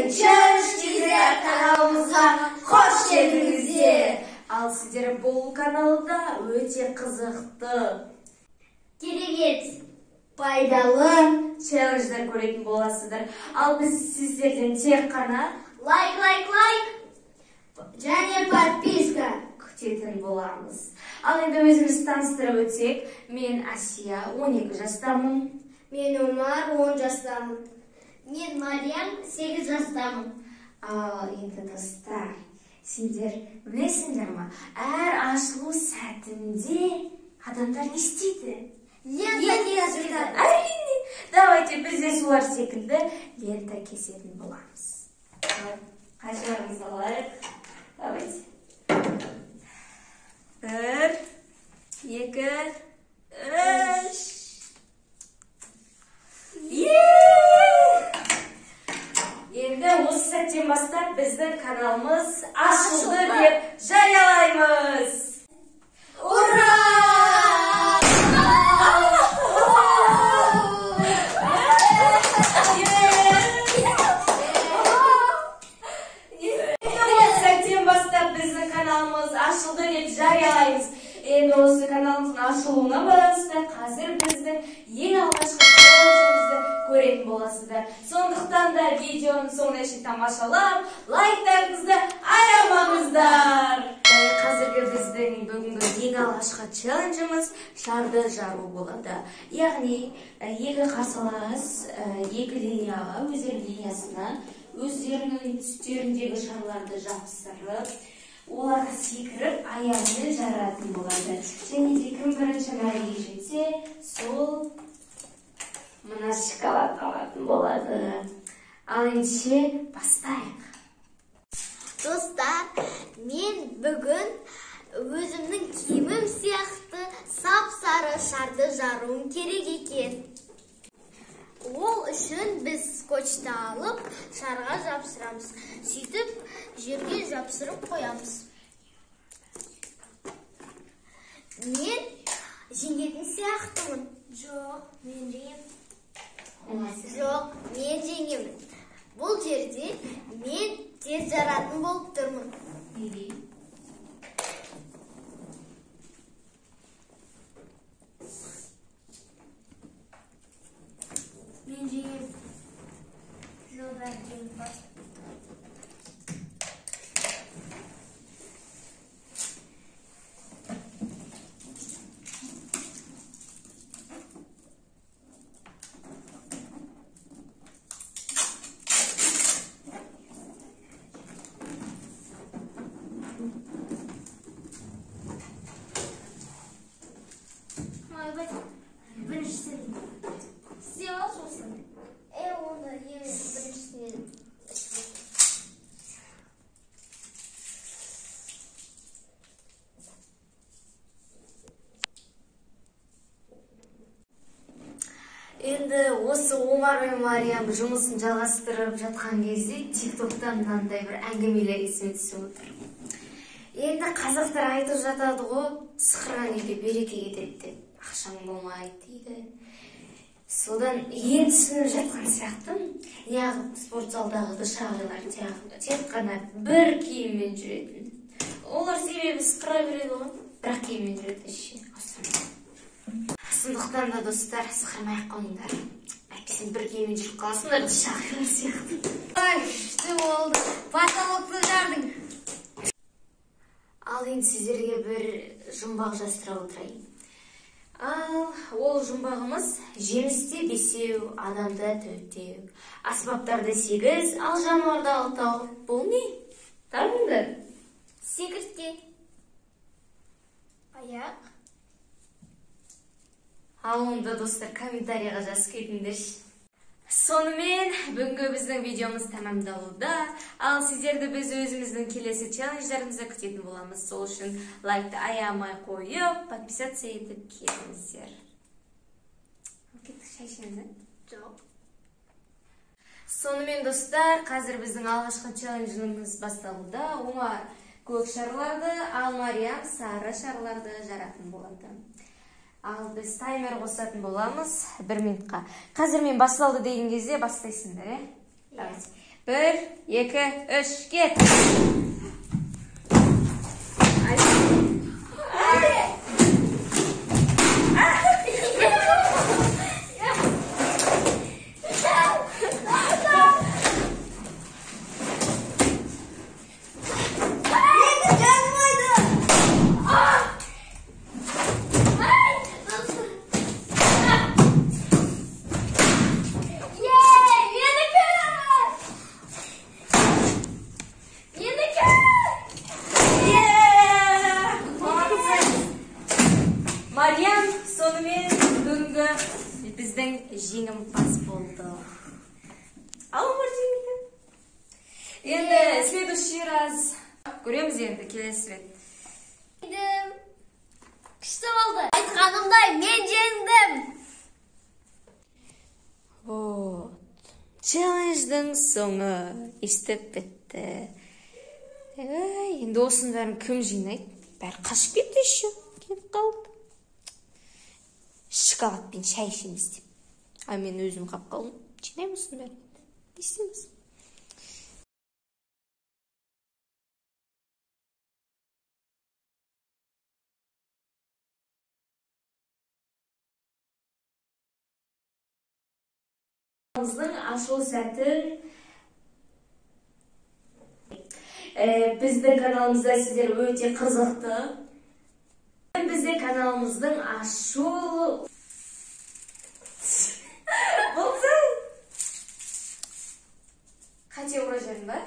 Челлендж каналымызға қош келдіңіздер. Ал сіздер бұл каналда өте қызықты, керемет, пайдалы челлендждер көретін боласыздар. Ал біз сіздерден тек қана лайк және подписка күтетін боламыз. Ал енді өзіміз таныстырып өтсек, мен Асия, 12 жастамын. Мен Омар, 10 жастамын. Мен Мариям, 8 жастамын. Ал енді достар, сендер білесіңдер ма, әр ашылу сәтінде адамдар не істейді? Лента кеседі. Әрине, давайте біз де солар секілді лента кесетін боламыз. Қажарымызды алайық. Давайте. 1, 2, 3. Енді осы сәттен бастап біздің каналымыз ашылды деп жариялаймыз. Ура! Сәттен бастап біздің каналымыз ашылды деп жариялаймыз. Енді осы каналымыздың ашылуына байланысты қазір біздің ең алғашқы челленджімізді көретін боласыздар. Сондықтан да видеоны соңына шейін тамашалап, лайктарыңызды аямаңыздар. Қазіргі біздің бүгінгі ең алғашқы челленджіміз шарды жару болады. Яғни, екі қарсылас екі линияға, өздерінің линиясына, өздерінің түстеріндегі шарларды жабыстырып, оларға секіріп, аяғымен жаратын болады. Және де кім бірінші мәреге жетсе, сол мына шоколад алатын болады. Ал ендеше бастайық. Достар, мен бүгін өзімнің киімім сияқты сап-сары шарды жаруым керек екен. Ол үшін біз скотчты алып, шарға жапсырамыз. Сөйтіп, жерге жапсырып қоямыз. Мен жеңетін сияқтымын. Жоқ, мен жеңемін. Жоқ, мен жеңемін. Бұл жерде мен тез жаратын болып тұрмын. Мен жеңемін. Жылдар жеңімпаз. Біріншісі істеп ал сосын. Оны біріншісінен. Енді осы Омар мен Мариям жұмысын жалғастырып жатқан кезде TikTok'тан мынандай бір әңгімелер есіме түсіп отыр. Енді қазақтар айтып жатады ғой, сықырған үйде береке кетеді деп, ақшаң болмайды дейді. Содан ең түсініп жатқан сияқтым, неғып спорт залдағы дышағылар тек қана бір киіммен жүретін. Олар себебі сықыра береді ғой, бірақ киіммен жүреді ше. Сондықтан да достар, сықырмай-ақ қойыңдар. Әйтпесе бір киіммен жүріп қаласыңдар, дышағылар сияқты. Ай, күшті болды. Потолокты жардың. Ал енді сіздерге бір жұмбақ жастыра отырайын. Ол жұмбағымыз жемісте 5, адамда 4. Аспаптарда 8, ал жануарда 6. Бұл не? Табыңдар? Секіртке. Аяқ. Ал онда достар комментарияға жазып кетіңдерші. Сонымен бүгінгі біздің видеомыз тамамдалуда. Ал сіздерді біз өзіміздің келесі челлендждарымызды күтетін боламыз. Сол үшін лайкты аямай қойып, подписация етіп кетіңіздер. Кеттік шай ішеміз, Жоқ. Сонымен достар, қазір біздің алғашқы челленджіміз басталуда. Омар көк шарларды, ал Мариям сары шарларды жаратын болады. Ал біз таймер қосатын боламыз 1 минутқа. Қазір мен басталды деген кезде бастайсыңдар, 1, 2, 3, ket. Mariam sonымен бүгінгі біздің жеңімпаз болды. Ал Мартин. Енді следующий раз көреміз енді келесі рет. Күшті болды. Айтқанымдай мен жеңдім. Вот. Челлендждің соңы естіп бітті. Енді осының бәрін кім жинайды? Бәрі қашып кетті еще. Кетіп қалды. Шоколадпен шай ішеміз деп. А мен өзім қап қалдым. Жинаймын осының бәрін. Не істейміз? Kanalımızın ашылу сәтін біздің каналымызда сіздер өте қызықты. Бізде каналымыздың ашылу болса қате ұражарын ба?